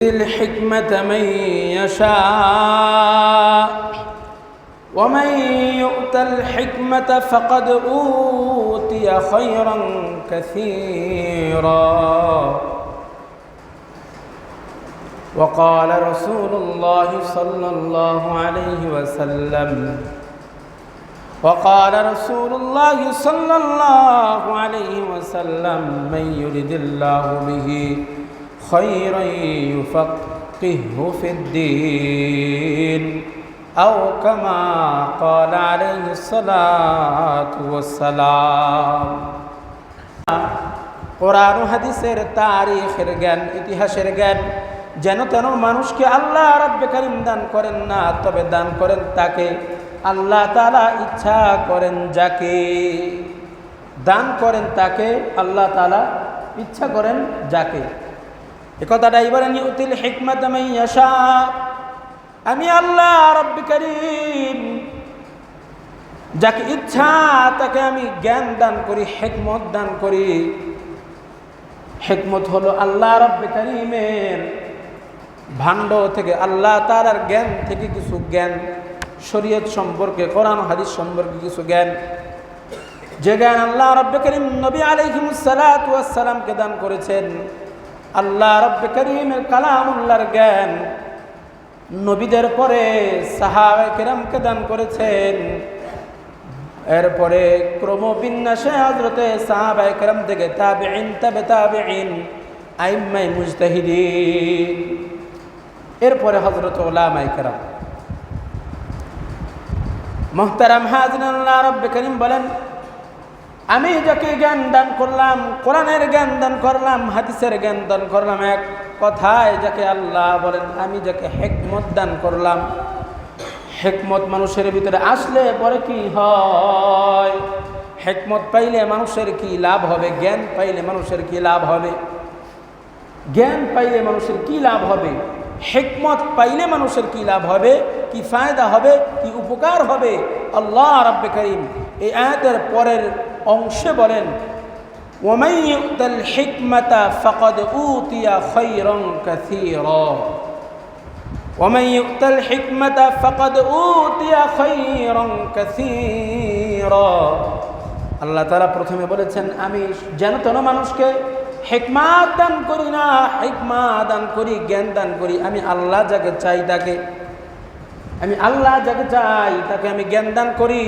الحكمة من يشاء ومن يؤت الحكمة فقد أوتي خيرا كثيرا وقال رسول الله صلى الله عليه وسلم من يرد الله به خيرا يفقهه في الدين أو كما قال عليه الصلاة والسلام কোরআন ও হাদিসের তারিখের জ্ঞান, ইতিহাসের জ্ঞান যেন তেন মানুষকে আল্লাহ রাব্বে কারীম দান করেন না, তবে দান করেন তাকে আল্লাহ তাআলা ইচ্ছা করেন যাকে। দান করেন তাকে আল্লাহ তাআলা ইচ্ছা করেন যাকে। এ কথাটাই বলেন ইউতিল হিকমাতা মান ইয়াশা, আমি আল্লাহ রাব্বে কারীম যাকে ইচ্ছা তাকে আমি জ্ঞান দান করি, হিকমত দান করি। হিকমত হলো আল্লাহ রাব্বে কারীমের ভাণ্ড থেকে, আল্লাহ তাআলার জ্ঞান থেকে কিছু জ্ঞান, শরীয়ত সম্পর্কে, কোরআন হাদিস সম্পর্কে কিছু জ্ঞান, যে জ্ঞান আল্লাহ রাব্বে কারীম নবী আলাইহিস সালাতু ওয়াস সালামকে দান করেছেন। আল্লাহ রাব্বে কারীমের কালামুল্লাহর জ্ঞান নবীদের পরে সাহাবায়ে কেরামকে দান করেছেন। এরপরে ক্রমবিন্যাসে হযরতে সাহাবায়ে কেরাম থেকে তাবেঈন, তাবে তাবেঈন, আইম্মায়ে মুজতাহিদিন, এরপরে হযরত উলামায়ে কেরাম। মুহতারাম হাজিরিন, আল্লাহ রাব্বে কারীম বলেন আমি যাকে জ্ঞান দান করলাম, কোরআনের জ্ঞান দান করলাম, হাদিসের জ্ঞান দান করলাম, এক কথায় যাকে আল্লাহ বলেন আমি যাকে হিকমত দান করলাম। হিকমত মানুষের ভিতরে আসলে পরে কি হয়? হিকমত পাইলে মানুষের কি লাভ হবে? জ্ঞান পাইলে মানুষের কি লাভ হবে? জ্ঞান পাইলে মানুষের কি লাভ হবে? হিকমত পাইলে মানুষের কি লাভ হবে, কি ফায়দা হবে, কি উপকার হবে? আল্লাহ রাব্বে কারীম এই আয়াতের পরের অংশে বলেন ওয়ামান ইউতাল হিকমাতা ফাকাদ উতিয়া খায়রান কাসীরা, ওয়ামান ইউতাল হিকমাতা ফাকাদ উতিয়া খায়রান কাসীরা। আল্লাহ তাআলা প্রথমে বলেছেন আমি যেন তেন মানুষকে হিকমত দান করি না, হিকমত দান করি, জ্ঞান দান করি। আমি আল্লাহ যাকে চাই তাকে, আমি আল্লাহ যাকে চাই তাকে আমি জ্ঞান দান করি।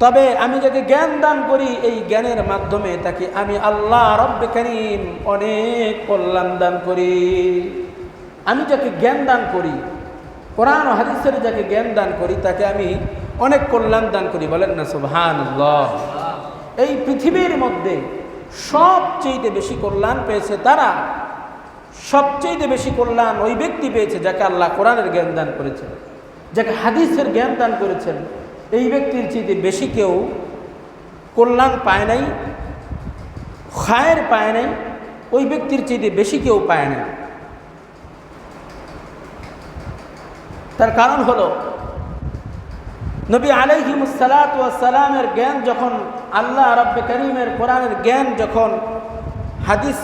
তবে আমি যাকে জ্ঞান দান করি এই জ্ঞানের মাধ্যমে তাকে আমি আল্লাহ রাব্বে কারীম অনেক কল্যাণ দান করি। আমি যাকে জ্ঞান দান করি, কোরআন ও হাদিসের যাকে জ্ঞান দান করি তাকে আমি অনেক কল্যাণ দান করি। বলেন না সুবহানাল্লাহ। এই পৃথিবীর মধ্যে সবচেয়ে বেশি কল্যাণ পেয়েছে তারা, সবচেয়ে বেশি কল্যাণ ওই ব্যক্তি পেয়েছে যাকে আল্লাহ কোরআনের জ্ঞান দান করেছেন, যাকে হাদিসের জ্ঞান দান করেছেন। এই ব্যক্তির চেয়ে বেশি কেউ কল্যাণ পায় নাই, খায়ের পায় নাই, ওই ব্যক্তির চেয়ে বেশি কেউ পায় নাই। তার কারণ হলো নবী আলাইহিস সালাতু ওয়াস সালামের জ্ঞান যখন, আল্লাহ রাব্বে কারীমের কোরআনের জ্ঞান যখন, হাদিস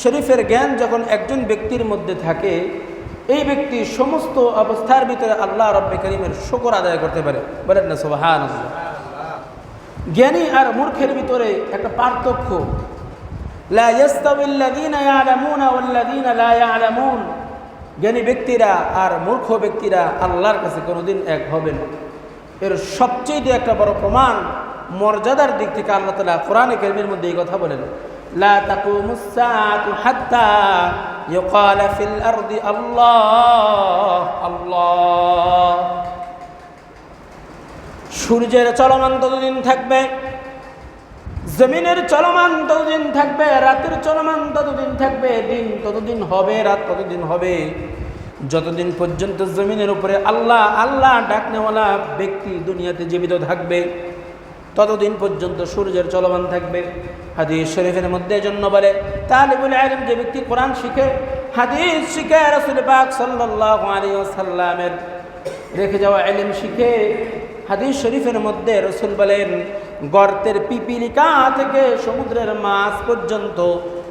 শরীফের জ্ঞান যখন একজন ব্যক্তির মধ্যে থাকে, এই ব্যক্তি সমস্ত অবস্থার ভিতরে আল্লাহ রাব্বে কারীমের শুকর আদায় করতে পারে। বলেন না সুবহানাল্লাহ। জ্ঞানী আর মূর্খের ভিতরে একটা পার্থক্য, লা ইয়াস্তাবিল্লাযীনা ইয়ালামুনা ওয়াল্লাযীনা লা ইয়ালামুন। জ্ঞানী ব্যক্তিরা আর মূর্খ ব্যক্তিরা আল্লাহর কাছে কোনোদিন এক হবে না। এর সবচেয়ে একটা বড় প্রমাণ মর্যাদার দিক থেকে আল্লাহ তাআলা কোরআনে কারীমের মধ্যে এই কথা বলেন লা তাকুমুস সাআতু হাত্তা ইউকালা ফিল আরদি আল্লাহ আল্লাহ। সূর্যের চলমান ততদিন থাকবে, জমিনের চলমান ততদিন থাকবে, রাতের চলমান ততদিন থাকবে, দিন ততদিন হবে, রাত ততদিন হবে, যতদিন পর্যন্ত জমিনের উপরে আল্লাহ আল্লাহ ডাকনেওয়ালা ব্যক্তি দুনিয়াতে জীবিত থাকবে ততদিন পর্যন্ত সূর্যের চলমান থাকবে। হাদিস শরীফের মধ্যে জন্য বলে তালিবুল ইলম, যে ব্যক্তি কোরআন শিখে, হাদিস শিখে, রাসূল পাক সাল্লাল্লাহু আলাইহি ওয়াসাল্লামের রেখে যাওয়া ইলম শিখে, হাদিস শরীফের মধ্যে রাসূল বলেন গর্তের পিপিলিকা থেকে সমুদ্রের মাছ পর্যন্ত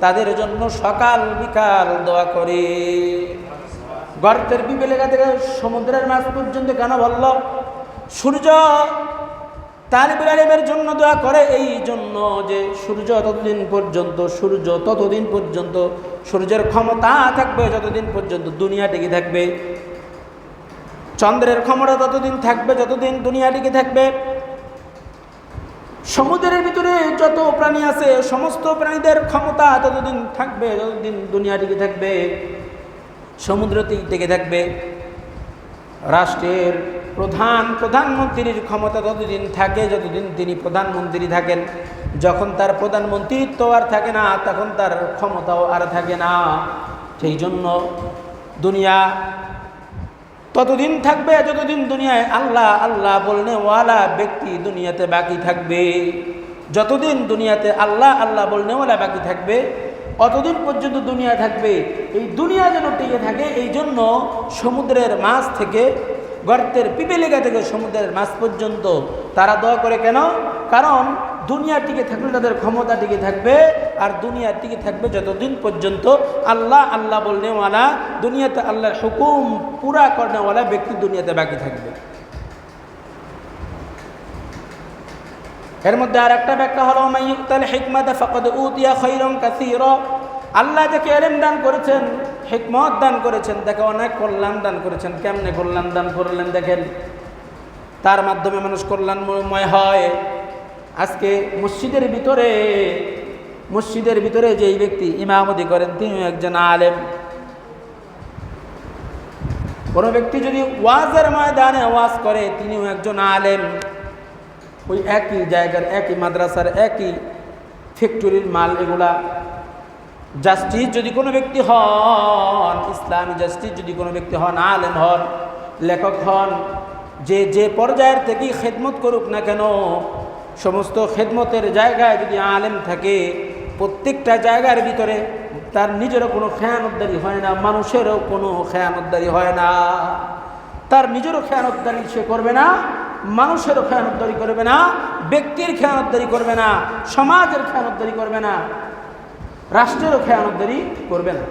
তাদের জন্য সকাল বিকাল দোয়া করে। গর্তের পিপেলেগা থেকে সমুদ্রের মাছ পর্যন্ত কেন বলল? সূর্য তালিবুল ইলমের জন্য দোয়া করে এই জন্য যে সূর্য ততদিন পর্যন্ত সূর্যের ক্ষমতা থাকবে যতদিন পর্যন্ত দুনিয়া টিকে থাকবে, চন্দ্রের ক্ষমতা ততদিন থাকবে যতদিন দুনিয়া টিকে থাকবে। সমুদ্রের ভিতরে যত প্রাণী আছে সমস্ত প্রাণীদের ক্ষমতা ততদিন থাকবে যতদিন দুনিয়া টিকে থাকবে, সমুদ্র টিকে থাকবে। রাষ্ট্রের প্রধানমন্ত্রীর ক্ষমতা ততদিন থাকে যতদিন তিনি প্রধানমন্ত্রী থাকেন। যখন তার প্রধানমন্ত্রীত্ব আর থাকে না তখন তার ক্ষমতাও আর থাকে না। সেই জন্য দুনিয়া ততদিন থাকবে যতদিন দুনিয়ায় আল্লাহ আল্লাহ বলনে ওয়ালা ব্যক্তি দুনিয়াতে বাকি থাকবে। যতদিন দুনিয়াতে আল্লাহ আল্লাহ বলনে ওয়ালা বাকি থাকবে অতদিন পর্যন্ত দুনিয়া থাকবে। এই দুনিয়া যেন টিকে থাকে এই জন্য সমুদ্রের মাছ থেকে, গর্তের পিপেলিকা থেকে সমুদ্রের মাছ পর্যন্ত তারা দোয়া করে। কেন? কারণ দুনিয়া টিকে থাকলে তাদের ক্ষমতা টিকে থাকবে, আর দুনিয়া টিকে থাকবে যতদিন পর্যন্ত আল্লাহ আল্লাহ বলনেওয়ালা, দুনিয়াতে আল্লাহর হুকুম পুরা করনেওয়ালা ব্যক্তি দুনিয়াতে বাকি থাকবে। এর মধ্যে আর একটা ব্যাখ্যা হলো মাইয়ুতাল হিকমাতা ফাকাদ উতিয়া খায়রান কাসীরা। আল্লাহ যাকে ইলম দান করেছেন, হিকমত দান করেছেন, তাকে অনেক কল্যাণ দান করেছেন। কেমনে কল্যাণ দান করলেন দেখেন, তার মাধ্যমে মানুষ কল্যাণময় হয়। আজকে মসজিদের ভিতরে যেই ব্যক্তি ইমামতি করেন তিনিও একজন আলেম। কোনো ব্যক্তি যদি ওয়াজের ময়দানে ওয়াজ করে তিনিও একজন আলেম। ওই একই জায়গার, একই মাদ্রাসার, একই ফ্যাক্টরির মাল এগুলা। জাস্টিস যদি কোনো ব্যক্তি হন, ইসলামী জাস্টিস যদি কোনো ব্যক্তি হন, আলেম হন, লেখক হন, যে পর্যায়ের থেকেই খেদমত করুক না কেন, সমস্ত খেদমতের জায়গায় যদি আলেম থাকে, প্রত্যেকটা জায়গার ভিতরে তার নিজেরও কোনো খেয়ানতদারি হয় না, মানুষেরও কোনো খেয়ানতদারি হয় না। তার নিজেরও খেয়ানতদারি সে করবে না, মানুষেরও খেয়ানতদারি করবে না, ব্যক্তির খেয়ানতদারি করবে না, সমাজের খেয়ানতদারি করবে না, রাষ্ট্রেরও খেয়ানতদারি করবে না।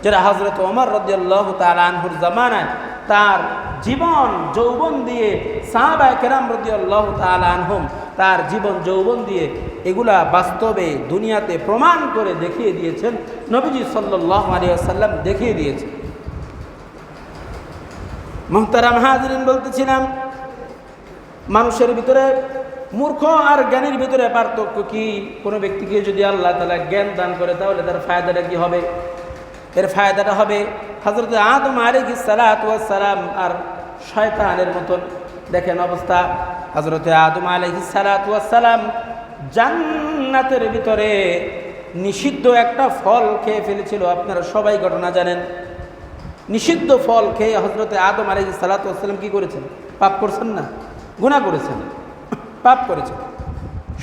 যারা হযরত ওমর রাদিয়াল্লাহু তাআলা আনহুর জামানায় তার জীবন যৌবন দিয়ে, সাহাবায়ে কেরাম রাদিয়াল্লাহু তাআলা আনহুম তার জীবন যৌবন দিয়ে এগুলা বাস্তবে দুনিয়াতে প্রমাণ করে দেখিয়ে দিয়েছেন। নবীজি সাল্লাল্লাহু আলাইহি ওয়াসাল্লাম দেখিয়ে দিয়েছেন। মুহতারাম হাজিরিন, বলতেছিলাম মানুষের ভিতরে মূর্খ আর জ্ঞানীর ভিতরে পার্থক্য কি? কোনো ব্যক্তিকে যদি আল্লাহ তাআলা জ্ঞান দান করে তাহলে তার ফায়দাটা কি হবে? এর ফায়দাটা হবে হযরত আদম আলাইহিস সালাতু ওয়াস সালাম আর শয়তানের মতন। দেখেন অবস্থা, হযরত আদম আলাইহিস সালাতু ওয়াস সালাম জান্নাতের ভিতরে নিষিদ্ধ একটা ফল খেয়ে ফেলেছিল। আপনারা সবাই ঘটনা জানেন। নিষিদ্ধ ফল খেয়ে হযরত আদম আলাইহিস সালাতু ওয়াস সালাম কি করেছেন? পাপ করছেন না? গুনাহ করেছেন, পাপ করেছেন।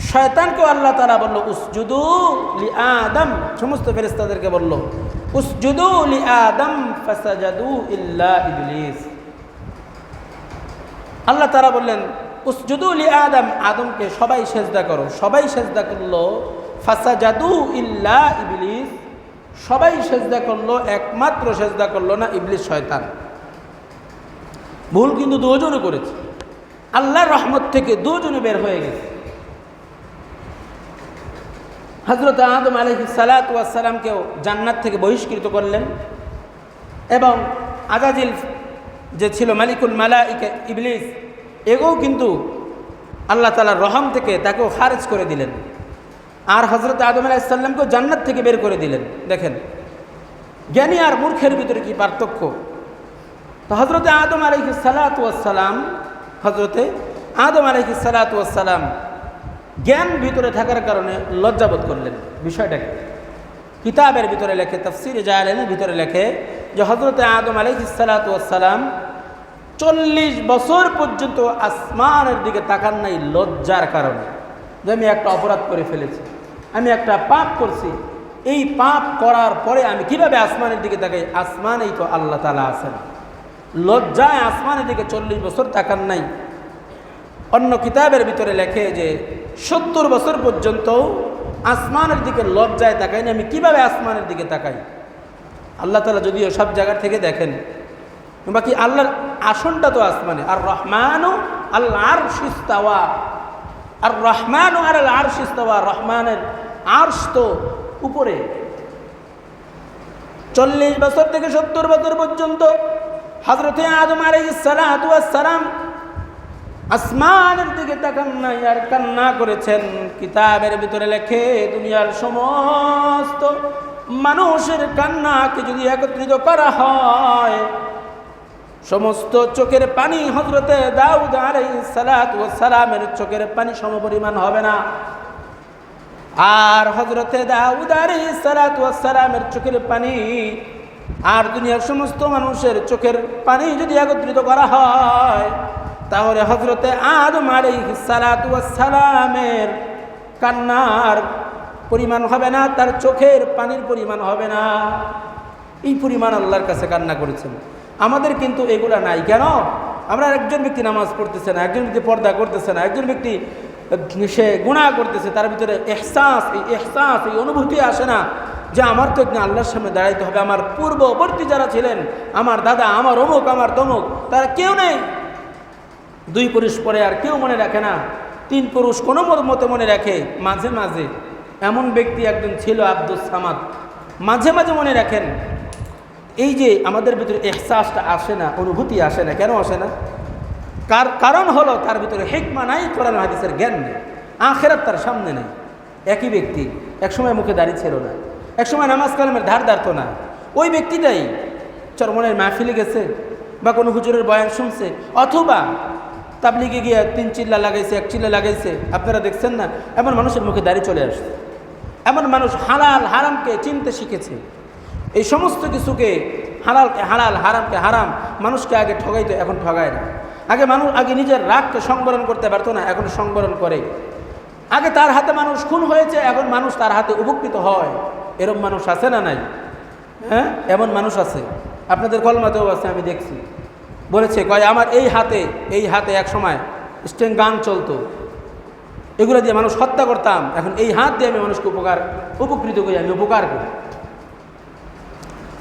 শয়তানকে আল্লাহ তাআলা বলল উসজুদু লিআদম, সমস্ত ফেরেশতাদেরকে বলল উসজুদু লিআদম ফাসাজাদু ইল্লা ইবলিস। আল্লাহ তাআলা বললেন উসজুদু লিআদম, আদমকে সবাই সেজদা করো। সবাই সেজদা করলো, ফাসাজাদু ইল্লা ইবলিস, সবাই সেজদা করলো, একমাত্র সেজদা করলো না ইবলিস, শয়তান। ভুল কিন্তু দুজনে করেছে, আল্লাহর রহমত থেকে দুজনে বের হয়ে গেছে। হযরত আদম আলাইহিস সালাতু ওয়াস সালামকেও জান্নাত থেকে বহিষ্কৃত করলেন, এবং আজাজিল যে ছিল মালিকুল মালাইকা ইবলিস, এগোও কিন্তু আল্লাহ তাআলার রহম থেকে তাকেও খারিজ করে দিলেন। আর হযরত আদম আলাইহিস সালামকেও জান্নাত থেকে বের করে দিলেন। দেখেন জ্ঞানী আর মূর্খের ভিতরে কি পার্থক্য। তো হযরত আদম আলাইহিস সালাতু ওয়াস সালাম, হযরতে আদম আলাইহিস সালাতু ওয়াস সালাম জ্ঞান ভিতরে থাকার কারণে লজ্জাবোধ করলেন। বিষয়টাকে কিতাবের ভিতরে লেখে, তাফসীরে জালালাইনের ভিতরে লেখে যে হযরত আদম আলাইহিস সালাতু ওয়াস সালাম 40 বছর পর্যন্ত আসমানের দিকে তাকান নাই লজ্জার কারণে, যে আমি একটা অপরাধ করে ফেলেছি, আমি একটা পাপ করছি। এই পাপ করার পরে আমি কিভাবে আসমানের দিকে তাকাই? আসমানেই তো আল্লাহ তাআলা আছেন। লজ্জায় আসমানের দিকে 40 বছর তাকান নাই। অন্য কিতাবের ভিতরে লেখে যে 70 বছর পর্যন্ত আসমানের দিকে লজ্জায় তাকাই না, আমি কিভাবে আসমানের দিকে তাকাই? আল্লাহ তাআলা যদিও সব জায়গার থেকে দেখেন, বাকি আল্লাহর আসনটা তো আসমানে। আর রহমানু আল্লাহ আরশ ইস্তাওয়া, আর রহমানু আলাল আরশ ইস্তাওয়া, রহমানের আরশ তো উপরে। 40 বছর থেকে 70 বছর পর্যন্ত হযরতে আদম আলাইহিস সালাতু ওয়াস সালাম আসমানের দিকে তাকান নাই আর কান্না করেছেন। কিতাবের ভিতরে লেখে, দুনিয়ার সমস্ত মানুষের কান্নাকে যদি একত্রিত করা হয়, সমস্ত চোখের পানি হযরতে দাউদ আলাইহিস সালাতু ওয়াস সালামের চোখের পানি সমপরিমাণ হবে না। আর হযরতে দাউদ আলাইহিস সালাতু ওয়াস সালামের চোখের পানি আর দুনিয়ার সমস্ত মানুষের চোখের পানি যদি একত্রিত করা হয়, তাহলে হযরতে আদম আলাইহিস সালাতু ওয়াস সালামের কান্নার পরিমাণ হবে না, তার চোখের পানির পরিমাণ হবে না। এই পরিমাণ আল্লাহর কাছে কান্না করেছেন। আমাদের কিন্তু এগুলা নাই। কেন? আমরা একজন ব্যক্তি নামাজ পড়তেছে না, একজন ব্যক্তি পর্দা করতেছে না, একজন ব্যক্তি সে গুনাহ করতেছে, তার ভিতরে এহসাস, এই অনুভূতি আসে না যে আমার তো একদিন আল্লাহর সামনে দাঁড়াইতে হবে। আমার পূর্ববর্তী যারা ছিলেন, আমার দাদা, আমার অমুক, আমার তমুক, তারা কেউ নেই। 2 পুরুষ পরে আর কেউ মনে রাখে না, 3 পুরুষ কোনো মতে মনে রাখে মাঝে মাঝে। এমন ব্যক্তি একজন ছিল আব্দুস সামাদ, মাঝে মাঝে মনে রাখেন। এই যে আমাদের ভিতরে এহসাসটা আসে না, অনুভূতি আসে না, কেন আসে না? কারণ হলো তার ভিতরে হিকমা নাই, কোরআন হাদিসের জ্ঞান নেই, আখিরাত তার সামনে নেই। একই ব্যক্তি একসময় মুখে দাঁড়িয়ে ছিল না, একসময় নামাজ কালামের ধার ধারতো না, ওই ব্যক্তিটাই চরমনের মাহফিলে গেছে বা কোনো হুজুরের বয়ান শুনছে, অথবা তাবলিগে গিয়ে 3 চিল্লা লাগাইছে, 1 চিল্লা লাগাইছে, আপনারা দেখছেন না? এমন মানুষের মুখে দাঁড়িয়ে চলে আসছে। এমন মানুষ হালাল হারামকে চিনতে শিখেছে। এই সমস্ত কিছুকে হালালকে হালাল, হারামকে হারাম, মানুষকে আগে ঠগাইতো, এখন ঠগায় না। আগে নিজের রাগকে সংবরণ করতে পারতো না, এখন সংবরণ করে। আগে তার হাতে মানুষ খুন হয়েছে, এখন মানুষ তার হাতে উপকৃত হয়। এরকম মানুষ আছে না নাই? হ্যাঁ, এমন মানুষ আছে, আপনাদের কলমাতেও আছে, আমি দেখছি। বলেছে, কয় আমার এই হাতে এক সময় স্টেং গান চলতো, এগুলো দিয়ে মানুষ হত্যা করতাম, এখন এই হাত দিয়ে আমি মানুষকে উপকৃত করি, আমি উপকার করি।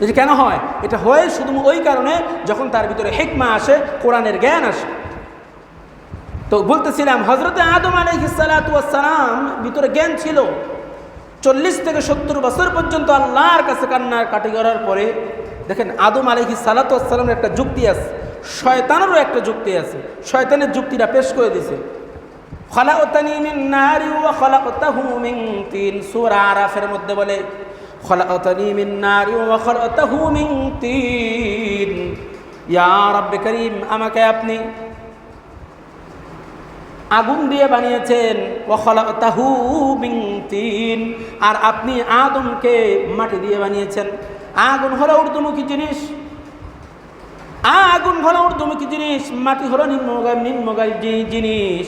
এটা কেন হয়? এটা হয় শুধু ওই কারণে যখন তার ভিতরে হিকমা আসে, কোরআনের জ্ঞান আসে। তো বলতেছিলাম, হযরতে আদম আলাইহিস সালাতু ওয়াস সালাম ভিতরে জ্ঞান ছিল। 40 থেকে 70 বছর পর্যন্ত আল্লাহর কাছে কান্নার কাটি করার পরে দেখেন, আদম আলাইহিস সালাতু ওয়াস সালামের একটা যুক্তি আছে, শয়তানেরও একটা যুক্তি আছে। শয়তানের যুক্তিটা পেশ করে দিয়েছে, খালাকতানি মিন নারি ওয়া খালাকতাহু মিন তিন। সূরা আরাফের মধ্যে বলে, খালাকতানি মিন নারি ওয়া খালাকতাহু মিন তিন। ইয়া রাব্বি করিম, আমাকে আপনি আগুন দিয়ে বানিয়েছেন, ওয়া খালাকতাহু মিন তিন, আর আপনি আদমকে মাটি দিয়ে বানিয়েছেন। আগুন হলো ঊর্ধ্বমুখী জিনিস, আগুন হলো ঊর্ধ্বমুখী জিনিস, মাটি হলো নিম্নগামী জিনিস।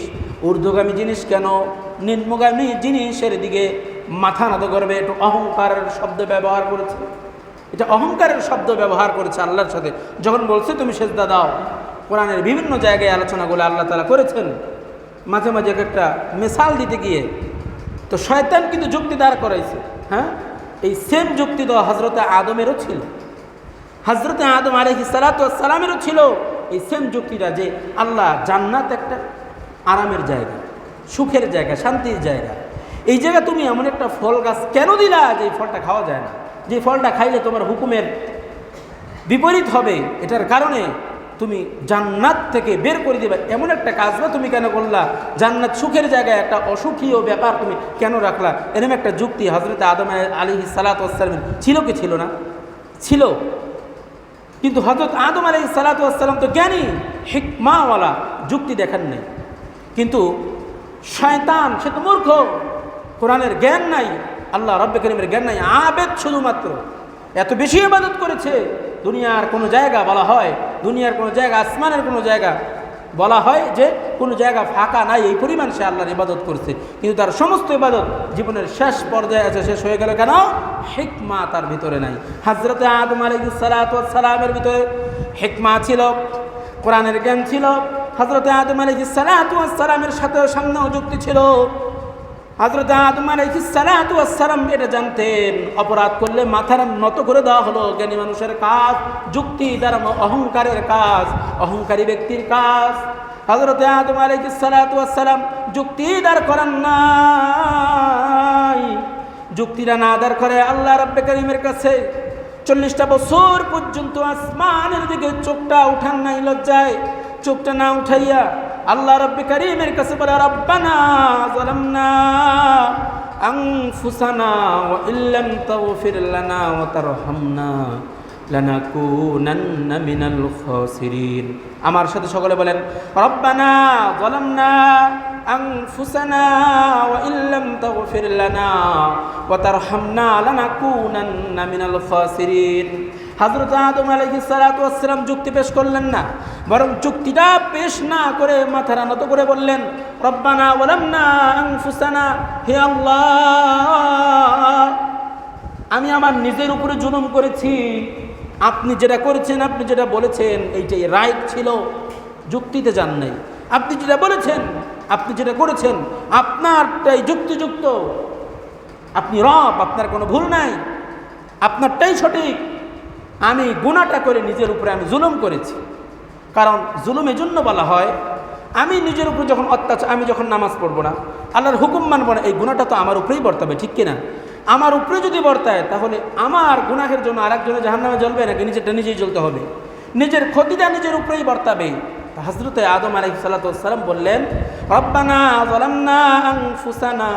ঊর্ধ্বগামী জিনিস কেন নিম্নগামী জিনিসের দিকে মাথা নত করবে? একটু অহংকারের শব্দ ব্যবহার করেছে, এটা অহংকারের শব্দ ব্যবহার করেছে আল্লাহর সাথে যখন বলছে তুমি সেজদা দাও। কোরআনের বিভিন্ন জায়গায় আলোচনাগুলো আল্লাহ তাআলা করেছেন, মাঝে মাঝে একটা মিসাল দিতে গিয়ে। তো শয়তান কিন্তু যুক্তি দাঁড় করাইছে। হ্যাঁ, এই সেম যুক্তি তো হযরতে আদমেরও ছিল, হযরতে আদম আলাইহিস সালাতু ওয়াস সালামেরও ছিল এই সেম যুক্তিটা, যে আল্লাহ জান্নাত একটা আরামের জায়গা, সুখের জায়গা, শান্তির জায়গা। এই জায়গা তুমি এমন একটা ফল গাছ কেন দিলা যে ফলটা খাওয়া যায় না, যে ফলটা খাইলে তোমার হুকুমের বিপরীত হবে, এটার কারণে তুমি জান্নাত থেকে বের করে দিবে, এমন একটা কাজ না তুমি কেন করলা? জান্নাত সুখের জায়গায় একটা অসুখীয় ব্যাপার তুমি কেন রাখলা? এরকম একটা যুক্তি হযরতে আদম আলাইহিস সালাতু ওয়াস সালাম ছিল কি ছিল না? ছিল। কিন্তু হযরত আদম আলাইহিস সালাতু ওয়াস সালাম তো জ্ঞানী, হিকমাওয়ালা, যুক্তি দেখান নাই। কিন্তু শয়তান সে তো মূর্খ, কোরআনের জ্ঞান নাই, আল্লাহ রাব্বে কারীমের জ্ঞান নাই, আবেদ শুধুমাত্র। এত বেশি ইবাদত করেছে, দুনিয়ার কোনো জায়গা বলা হয়, দুনিয়ার কোনো জায়গা, আসমানের কোনো জায়গা বলা হয় যে কোনো জায়গা ফাঁকা নাই, এই পরিমাণ সে আল্লাহর ইবাদত করছে। কিন্তু তার সমস্ত ইবাদত জীবনের শেষ পর্যায়ে আছে, শেষ হয়ে গেল কেন? হিকমা তার ভিতরে নাই। হযরতে আদম আলাইহিস সালাতু ওয়াস সালামের ভিতরে হিকমা ছিল, কোরআনের জ্ঞান ছিল। হযরতে আদম আলাইহিস সালাতু ওয়াস সালামের সাথে সামনেও যুক্তি ছিল। হযরত আদম আলাইহিস সালাতু ওয়াস সালাম এটা জানতেন, অপরাধ করলে মাথা নত করে দেওয়া হলো জ্ঞানী মানুষের কাজ, যুক্তি দ্বারা অহংকারের কাজ, অহংকারী ব্যক্তির কাজ। হযরত আদম আলাইহিস সালাতু ওয়াস সালাম যুক্তি দাঁড় করান নাই। যুক্তিটা না দাঁড় করে আল্লাহ রাব্বে কারীমের কাছে 40টা বছর পর্যন্ত আসমানের দিকে চোখটা উঠান নাই, লজ্জায় চোখটা না উঠাইয়া আল্লাহ রাব্বে কারীমের কাছে বলে, রব্বানা যালামনা আনফুসানা ওয়া ইল্লাম তাগফির লানা ওয়া তারহামনা লানাকুনান্না মিনাল খাসিরিন। আমার সাথে সকলে বলেন, রব্বানা যালামনা আনফুসানা ওয়া ইল্লাম তাগফির লানা ওয়া তারহামনা লানাকুনান্না মিনাল খাসিরিন। হযরত আদম আলাইহিস সালাতু ওয়াস সালাম যুক্তি পেশ করলেন না, বরং যুক্তিটা পেশ না করে মাথা নত করে বললেন, রব্বানা যালামনা আনফুসানা, হে আল্লাহ আমি আমার নিজের উপরে জুলুম করেছি, আপনি যেটা করেছেন, আপনি যেটা বলেছেন এইটাই রাইট ছিল, যুক্তিতে যান নাই। আপনি যেটা বলেছেন, আপনি যেটা করেছেন আপনারটাই যুক্তিযুক্ত, আপনি রব, আপনার কোনো ভুল নাই, আপনারটাই সঠিক। আমি গুনাহটা করে নিজের উপরে আমি জুলুম করেছি। কারণ জুলুম এজন্য বলা হয়, আমি নিজের উপরে যখন অত্যাচার, আমি যখন নামাজ পড়বো না, আল্লাহর হুকুম মানবো না, এই গুনাহটা তো আমার উপরেই বর্তাবে, ঠিক কিনা? আমার উপরে যদি বর্তায় তাহলে আমার গুনাহের জন্য আরেকজনে জাহান্নামে জ্বলবে নাকি নিজেরটা নিজেই জ্বলতে হবে? নিজের ক্ষতিটা নিজের উপরেই বর্তাবে। হযরত আদম আলাইহিস সালাতু ওয়াস সালাম বললেন, রব্বানা যালামনা আনফুসানা,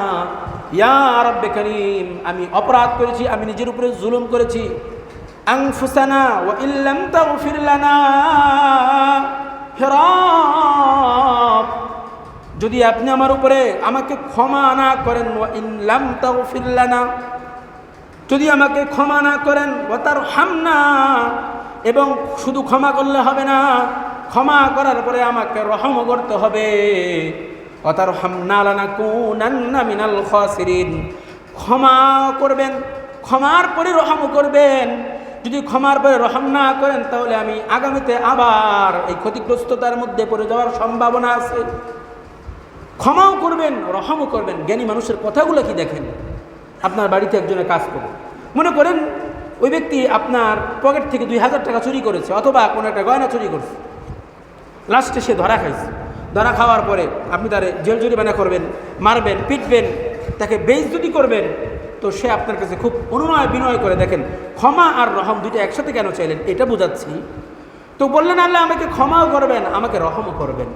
ইয়া রাব্বে কারীম আমি অপরাধ করেছি, আমি নিজের উপরে জুলুম করেছি। আনফুসানা ওয়া ইল্লাম তাগফির লানা, হে রব যদি আপনি আমার উপরে আমাকে ক্ষমা না করেন, ওয়া ইল্লাম তাগফির লানা যদি আমাকে ক্ষমা না করেন, ওয়া তারহামনা এবং শুধু ক্ষমা করলে হবে না, ক্ষমা করার পরে আমাকে রহম করতে হবে। ওয়া তারহামনা লানাকুনান্না মিনাল খাসিরিন, ক্ষমা করবেন, ক্ষমার পরে রহম করবেন। যদি ক্ষমার পরে রহম না করেন তাহলে আমি আগামীতে আবার এই ক্ষতিগ্রস্ততার মধ্যে পড়ে যাওয়ার সম্ভাবনা আছে। ক্ষমাও করবেন, রহমও করবেন। জ্ঞানী মানুষের কথাগুলো কি দেখেন। আপনার বাড়িতে একজনের কাজ করে, মনে করেন ওই ব্যক্তি আপনার পকেট থেকে 2000 টাকা চুরি করেছে অথবা কোনো একটা গয়না চুরি করছে, লাস্টে সে ধরা খাইছে। ধরা খাওয়ার পরে আপনি তারে জেল জরিমানা করবেন, মারবেন, পিটবেন, তাকে বেইজ্জতি করবেন, তো সে আপনার কাছে খুব অনুনয় বিনয় করে, দেখেন ক্ষমা আর রহম দুইটা একসাথে কেন চাইলেন এটা বুঝাচ্ছি। তো বললেন আল্লাহ আমাকে ক্ষমাও করবেন, আমাকে রহমও করবেন।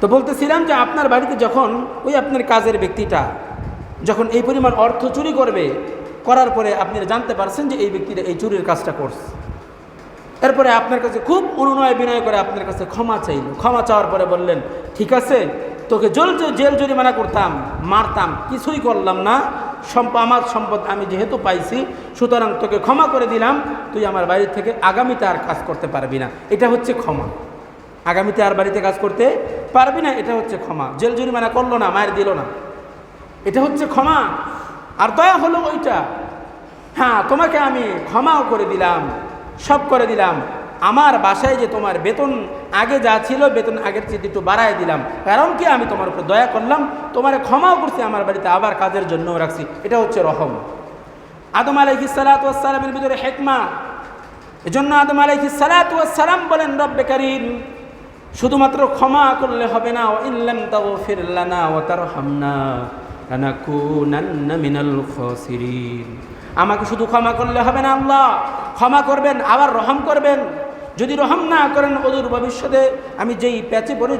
তো বলতেছিলাম যে আপনার বাড়িতে যখন ওই আপনার কাজের ব্যক্তিটা যখন এই পরিমাণ অর্থ চুরি করবে, করার পরে আপনি জানতে পারছেন যে এই ব্যক্তিটা এই চুরির কাজটা করছে, এরপরে আপনার কাছে খুব অনুনয় বিনয় করে আপনার কাছে ক্ষমা চাইল। ক্ষমা চাওয়ার পরে বললেন, ঠিক আছে তোকে জেল জরিমানা করতাম, মারতাম, কিছুই করলাম না, আমার সম্পদ আমি যেহেতু পাইছি সুতরাং তোকে ক্ষমা করে দিলাম, তুই আমার বাড়ি থেকে আগামীতে আর কাজ করতে পারবি না। এটা হচ্ছে ক্ষমা। আগামীতে আর বাড়িতে কাজ করতে পারবি না, এটা হচ্ছে ক্ষমা। জেল জরিমানা করলো না, মায়ের দিল না, এটা হচ্ছে ক্ষমা। আর দয়া হলো ওইটা, হ্যাঁ তোমাকে আমি ক্ষমাও করে দিলাম, সব করে দিলাম, আমার বাসায় যে তোমার বেতন আগে যা ছিল বেতন আগের চেয়ে একটু বাড়ায় দিলাম, কারণ কি আমি তোমার উপর দয়া করলাম, তোমারে ক্ষমাও করছি, আমার বাড়িতে আবার কাজের জন্যও রাখছি। এটা হচ্ছে রহম। আদম আলাইহিস সালাতু ওয়াস সালামের ভিতরে হিকমা। এজন্য আদম আলাইহিস সালাতু ওয়াস সালাম বলেন, রব্বে কারীম শুধুমাত্র ক্ষমা করলে হবে না, ওয়া ইল্লাম তাগফির লানা ওয়া তারহামনা লানাকুনান্না মিনাল খাসিরিন, আমাকে শুধু ক্ষমা করলে হবে না, আল্লাহ ক্ষমা করবেন আবার রহম করবেন। যদি রহম না করেন অদূর ভবিষ্যতে আমি যেই প্যাচে পড়ে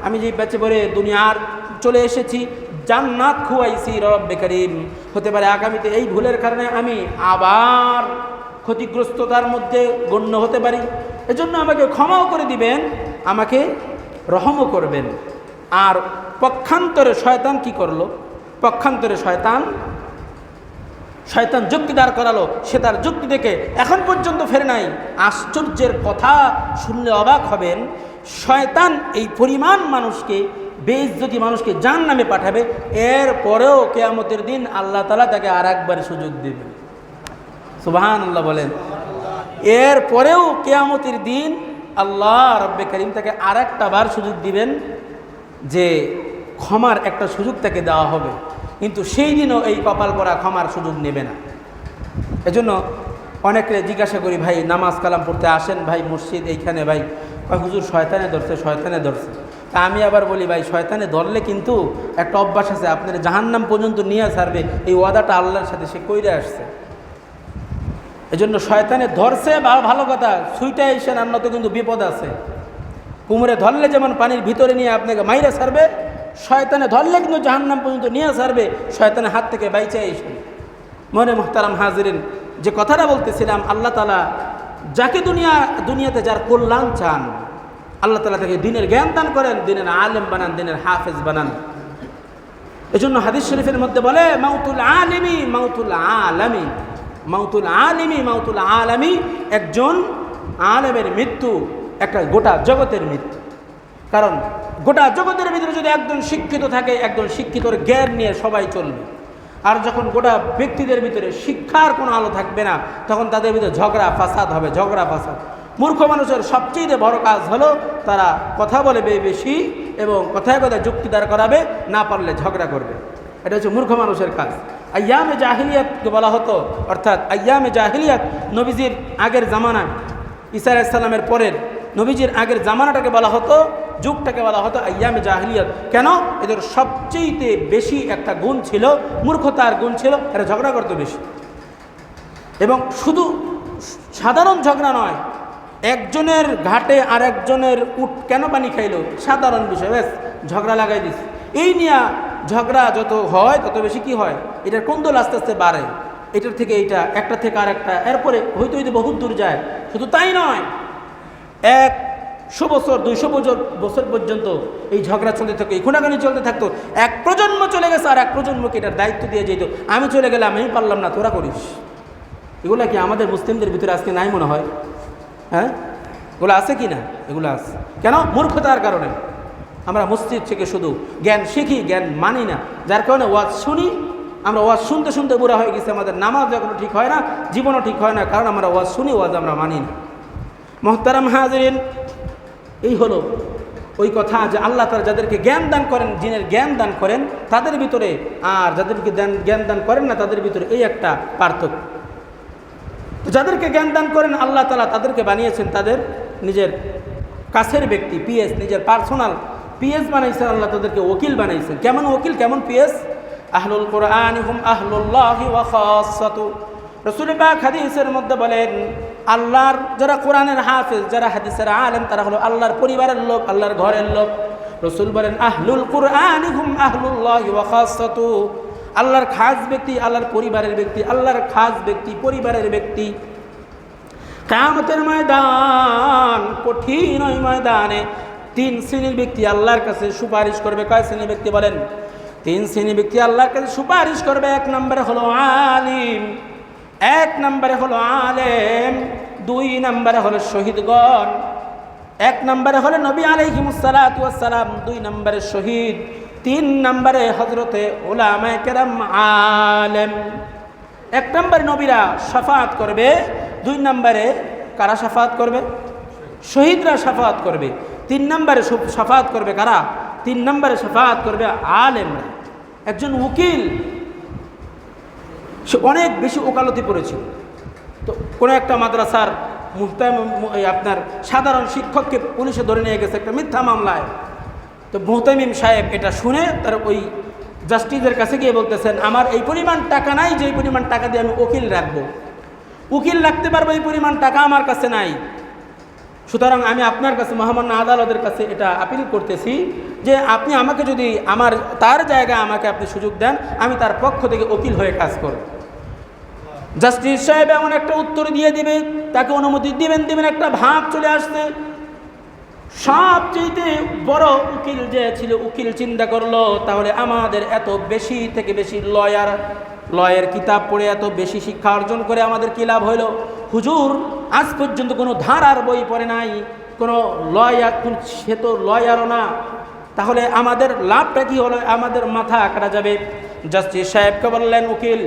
আমি যেই প্যাচে পড়ে দুনিয়ার চলে এসেছি, জান্নাত খুয়াইছি রব্বে কারীম, হতে পারে আগামীতে এই ভুলের কারণে আমি আবার ক্ষতিগ্রস্ততার মধ্যে গণ্য হতে পারি। এজন্য আমাকে ক্ষমাও করে দিবেন, আমাকে রহমও করবেন। আর পক্ষান্তরে শয়তান কি করলো? পক্ষান্তরে শয়তান যুক্তি দাঁড় করালো, সে তার যুক্তি দেখে এখন পর্যন্ত ফেরে নাই। আশ্চর্যের কথা শুনলে অবাক হবেন, শয়তান এই পরিমাণ মানুষকে বেইজ্জতি মানুষকে জাহান্নামে পাঠাবে, এর পরেও কিয়ামতের দিন আল্লাহ তাআলা তাকে আর একবার সুযোগ দেবেন। সুবহানাল্লাহ বলেন। এর পরেও কিয়ামতের দিন আল্লাহ রব্বে কারীম তাকে আর একটা বার সুযোগ দিবেন যে ক্ষমার একটা সুযোগ তাকে দেওয়া হবে, কিন্তু সেই দিনও এই কপাল পরা ক্ষমার সুযোগ নেবে না। এজন্য অনেকে জিজ্ঞাসা করি, ভাই নামাজ কালাম পড়তে আসেন ভাই মসজিদ এইখানে, ভাই হুজুর শয়তানে ধরছে, শয়তানে ধরছে। তা আমি আবার বলি, ভাই শয়তানে ধরলে কিন্তু একটা অভ্যাস আছে, আপনার জাহান্নাম পর্যন্ত নিয়ে ছাড়বে, এই ওয়াদাটা আল্লাহর সাথে সে কইরে আসছে। এজন্য শয়তানে ধরছে ভালো কথা, সুইটা এসে রান্নাতে কিন্তু বিপদ আছে। কুমড়ে ধরলে যেমন পানির ভিতরে নিয়ে আপনাকে মাইরে ছাড়বে, শয়তানে ধরলে কিন্তু জাহান্নাম পর্যন্ত নিয়ে ছাড়বে, শয়তানের হাত থেকে বাইচে এসে। মনে মুহতারাম হাজিরিন, যে কথাটা বলতেছিলাম, আল্লাহ তাআলা যাকে দুনিয়াতে যার কল্যাণ চান, আল্লাহ তাআলা তাকে দিনের জ্ঞান দান করেন, দিনের আলেম বানান, দিনের হাফেজ বানান। এজন্য হাদিস শরীফের মধ্যে বলে, মাউতুল আলিমি মাউতুল আলামি, মাউতুল আলিমি মাউতুল আলামি, একজন আলেমের মৃত্যু একটা গোটা জগতের মৃত্যু। কারণ গোটা জগতের ভিতরে যদি একজন শিক্ষিত থাকে, একজন শিক্ষিতর জ্ঞান নিয়ে সবাই চলবে। আর যখন গোটা ব্যক্তিদের ভিতরে শিক্ষার কোনো আলো থাকবে না, তখন তাদের ভিতরে ঝগড়া ফাসাদ হবে, ঝগড়া ফাসাদ। মূর্খ মানুষের সবচেয়ে বড় কাজ হলো তারা কথা বলে বেশি এবং কথায় কথায় যুক্তি দাঁড় করাবে, না পারলে ঝগড়া করবে। এটা হচ্ছে মূর্খ মানুষের কাজ। আইয়ামে জাহিলিয়াতকে বলা হতো, অর্থাৎ আইয়ামে জাহিলিয়াত নবীজির আগের জামানা, ঈসা আলাইহিস সালামের পরের নবীজির আগের জামানাটাকে বলা হতো, যুগটাকে বলা হতো আইয়ামে জাহিলিয়াত। কেন? এদের সবচেয়ে বেশি একটা গুণ ছিল, মূর্খতার গুণ ছিল, এরা ঝগড়া করতো বেশি। এবং শুধু সাধারণ ঝগড়া নয়, একজনের ঘাটে আর একজনের উট কেন পানি খাইলো, সাধারণ বিষয়, ব্যাস ঝগড়া লাগাই দিস। এই নিয়ে ঝগড়া যত হয় তত বেশি কি হয়, এটার কোন্দল আস্তে আস্তে বাড়ে, এটার থেকে এইটা, একটা থেকে আর একটা, এরপরে হইতে হইতে বহুত দূর যায়। শুধু তাই নয়, 100 বছর 200 বছর পর্যন্ত এই ঝগড়া চলতে থাকতো, এই খুনাখানি চলতে থাকতো। এক প্রজন্ম চলে গেছে, আর এক প্রজন্মকে এটার দায়িত্ব দিয়ে যেত, আমি চলে গেলাম, আমি পারলাম না, তোরা করিস। এগুলা কি আমাদের মুসলিমদের ভিতরে আজকে নাই মনে হয়? হ্যাঁ, এগুলো আছে কি না? এগুলো আছে। কেন? মূর্খতার কারণে। আমরা মসজিদ থেকে শুধু জ্ঞান শিখি, জ্ঞান মানি না, যার কারণে ওয়াজ শুনি, আমরা ওয়াজ শুনতে শুনতে বুড়া হয়ে গেছে, আমাদের নামাজ এখনো ঠিক হয় না, জীবনও ঠিক হয় না, কারণ আমরা ওয়াজ শুনি, ওয়াজ আমরা মানি না। মুহতারাম হাজিরিন, এই হলো ওই কথা যে আল্লাহ তাআলা যাদেরকে জ্ঞান দান করেন, জিনের জ্ঞান দান করেন তাদের ভিতরে, আর যাদেরকে জ্ঞান দান করেন না তাদের ভিতরে এই একটা পার্থক্য। তো যাদেরকে জ্ঞান দান করেন আল্লাহ তাআলা তাদেরকে বানিয়েছেন তাদের নিজের কাছের ব্যক্তি, পিএস, নিজের পার্সোনাল পিএস বানাইছেন আল্লাহ, তাদেরকে ওকিল বানাইছেন। কেমন ওকিল, কেমন পিএস? আহলুল কোরআন হুম আহলুল্লাহি ওয়া খাসাতু। রাসূল পাক হাদিসের মধ্যে বলেন, আল্লাহর যারা কোরআনের হাফেজ, যারা হাদিসের আলেম, তারা হলো আল্লাহর পরিবারের লোক, আল্লাহর ঘরের লোক। রাসূল বলেন, আহলুল কোরআন হুম আহলুল্লাহি ওয়া খাসাতু, আল্লাহর খাস ব্যক্তি, আল্লাহর পরিবারের ব্যক্তি, আল্লাহর খাস ব্যক্তি, পরিবারের ব্যক্তি। কিয়ামতের ময়দান, কঠিন ওই ময়দানে 3 শ্রেণীর ব্যক্তি আল্লাহর কাছে সুপারিশ করবে। কয় শ্রেণীর ব্যক্তি বলেন? 3 শ্রেণীর ব্যক্তি আল্লাহর কাছে সুপারিশ করবে। 1 নম্বরে হলো আলিম, 1 নম্বরে হলো আলেম, 2 নম্বরে হলো শহীদগণ। 1 নম্বরে হলো নবী আলাইহিস সালাতু ওয়াস সালাম, 2 নম্বরে শহীদ, 3 নম্বরে হযরতে উলামায়ে কেরাম আলেম। 1 নম্বরে নবীরা শাফাআত করবে, 2 নম্বরে কারা শাফাআত করবে? শহীদরা শাফাআত করবে। 3 নম্বরে শাফাআত করবে কারা? 3 নম্বরে শাফাআত করবে আলেমরা। একজন উকিল, সে অনেক বেশি ওকালতি পড়েছিল। তো কোনো একটা মাদ্রাসার আপনার সাধারণ শিক্ষককে পুলিশে ধরে নিয়ে গেছে একটা মিথ্যা মামলায়। তো মুহতামিম সাহেব এটা শুনে তার ওই জাস্টিসের কাছে গিয়ে বলতেছেন, আমার এই পরিমাণ টাকা নাই যে এই পরিমাণ টাকা দিয়ে আমি উকিল রাখবো, উকিল রাখতে পারবো এই পরিমাণ টাকা আমার কাছে নাই। সুতরাং আমি আপনার কাছে মহামান্য আদালতের কাছে এটা আপিল করতেছি যে আপনি আমাকে যদি তার জায়গায় আমাকে আপনি সুযোগ দেন, আমি তার পক্ষ থেকে উকিল হয়ে কাজ করব। জাস্টিস সাহেব এমন একটা উত্তর দিয়ে দিবে, তাকে অনুমতি দিবেন, একটা ভাব চলে আসছে। সবচেয়ে বড় উকিল যে ছিল, উকিল চিন্তা করলো, তাহলে আমাদের এত বেশি থেকে বেশি লয়ের কিতাব পড়ে এত বেশি শিক্ষা অর্জন করে আমাদের কি লাভ হইল? হুজুর আজ পর্যন্ত কোনো ধারার বই পড়ে নাই, কোনো লয়ার, সে তো লয়ারও না, তাহলে আমাদের লাভটা কি হলো? আমাদের মাথা কাটা যাবে। জাস্টিস সাহেবকে বললেন উকিল,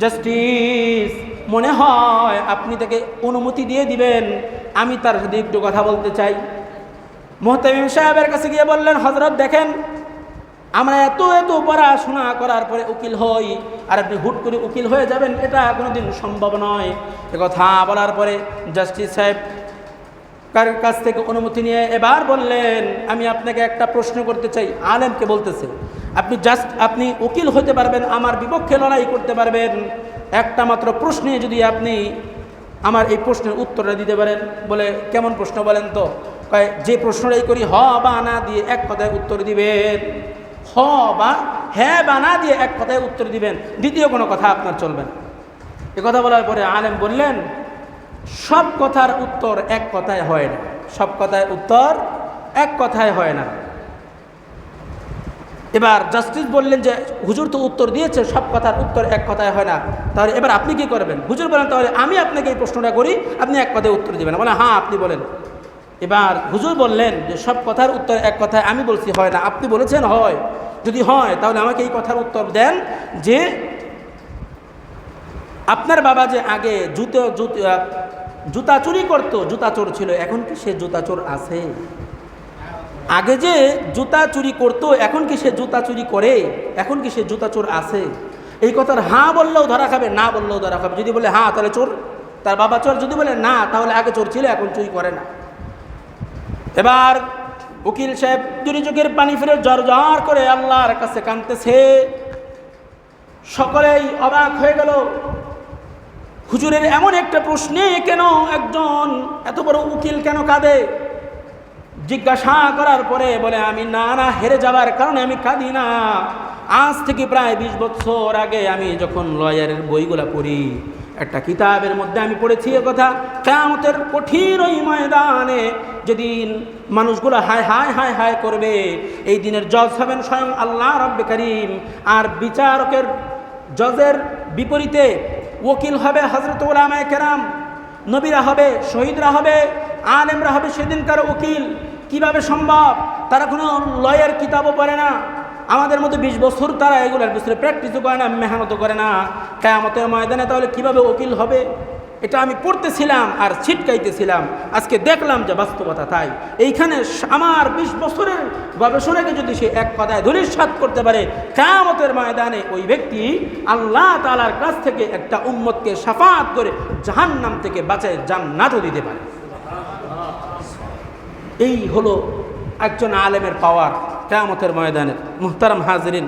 জাস্টিস মনে হয় আপনি তাকে অনুমতি দিয়ে দিবেন, আমি তার সাথে একটু কথা বলতে চাই। মুহতামিম সাহেবের কাছে গিয়ে বললেন, হযরত দেখেন আমরা এত এত পড়াশোনা করার পরে উকিল হই, আর আপনি হুট করে উকিল হয়ে যাবেন, এটা কোনোদিন সম্ভব নয়। কথা বলার পরে জাস্টিস সাহেব কার কাছ থেকে অনুমতি নিয়ে এবার বললেন, আমি আপনাকে একটা প্রশ্ন করতে চাই। আলেমকে বলতেছে, আপনি উকিল হতে পারবেন, আমার বিপক্ষে লড়াই করতে পারবেন, একটা মাত্র প্রশ্নে যদি আপনি আমার এই প্রশ্নের উত্তরটা দিতে পারেন। বলে কেমন প্রশ্ন বলেন তো? কয় যে প্রশ্নটাই করি হ বা না দিয়ে এক কথায় উত্তর দিবেন, হ বা হ্যাঁ বা না দিয়ে এক কথায় উত্তর দিবেন, দ্বিতীয় কোনো কথা আপনার চলবে না। এ কথা বলার পরে আলেম বললেন, সব কথার উত্তর এক কথায় হয় না, সব কথায় উত্তর এক কথায় হয় না। এবার জাস্টিস বললেন যে হুজুর তো উত্তর দিয়েছে, সব কথার উত্তর এক কথায় হয় না, তাহলে এবার আপনি কি করবেন? হুজুর বলেন, তাহলে আমি আপনাকে এই প্রশ্নটা করি, আপনি এক কথায় উত্তর দিবেন। বলে হ্যাঁ আপনি বলেন। এবার হুজুর বললেন যে সব কথার উত্তর এক কথায় আমি বলছি হয় না, আপনি বলেছেন হয়। যদি হয় তাহলে আমাকে এই কথার উত্তর দেন যে আপনার বাবা যে আগে জুতা চুরি করতো, জুতা চোর ছিল, এখন কি সে জুতা চোর আছে? আগে যে জুতা চুরি করতো, এখন কি সে জুতা চুরি করে? এখন কি সে জুতা চোর আছে? এই কথার হ্যাঁ বললেও ধরা খাবে, না বললেও ধরা খাবে। যদি বলে হ্যাঁ তাহলে চোর, তার বাবা চোর। যদি বলে না তাহলে আগে চোর ছিল, এখন চুরি করে না। এবার উকিল সাহেব দুই চোখের পানি ফেলে জ্বর জ্বর করে আল্লাহর কাছে কাঁদতেছে। সকলেই অবাক হয়ে গেল, হুজুরের এমন একটা প্রশ্নে কেন একজন এত বড় উকিল কেন কাঁদে? জিজ্ঞাসা করার পরে বলে, আমি না হেরে যাবার কারণে আমি কাঁদি না। আজ থেকে প্রায় 20 বছর আগে আমি যখন লয়ারের বইগুলা পড়ি, একটা কিতাবের মধ্যে আমি পড়েছি এ কথা, কিয়ামতের কঠিন ওই ময়দানে যেদিন মানুষগুলো হায় হায় হায় হায় করবে, এই দিনের জজ হবেন স্বয়ং আল্লাহ রব্বে কারীম, আর বিচারকের জজের বিপরীতে ওকিল হবে হযরত উলামায়ে কেরাম, নবীরা হবে, শহীদরা হবে, আলেমরা হবে সেদিনকার উকিল। কিভাবে সম্ভব? তারা কোনো লয়ের কিতাবও পড়ে না, আমাদের মতো 20 বছর তারা এগুলোর পিছনে প্র্যাকটিসও করে না, মেহনতও করে না। কিয়ামতের ময়দানে তাহলে কিভাবে উকিল হবে? এটা আমি পড়তেছিলাম আর ছিটকাইতেছিলাম, আজকে দেখলাম যে বাস্তবতা তাই। এইখানে আমার 20 বছরের গবেষণাকে যদি সে এক কথায় ধূলিসাৎ করতে পারে, কিয়ামতের ময়দানে ওই ব্যক্তি আল্লাহ তাআলার কাছ থেকে একটা উম্মতকে শাফাআত করে জাহান্নাম থেকে বাঁচায় জান্নাতও দিতে পারে। এই হলো একজন আলেমের পাওয়ার কিয়ামতের ময়দানে। মুহতারাম হাজিরিন,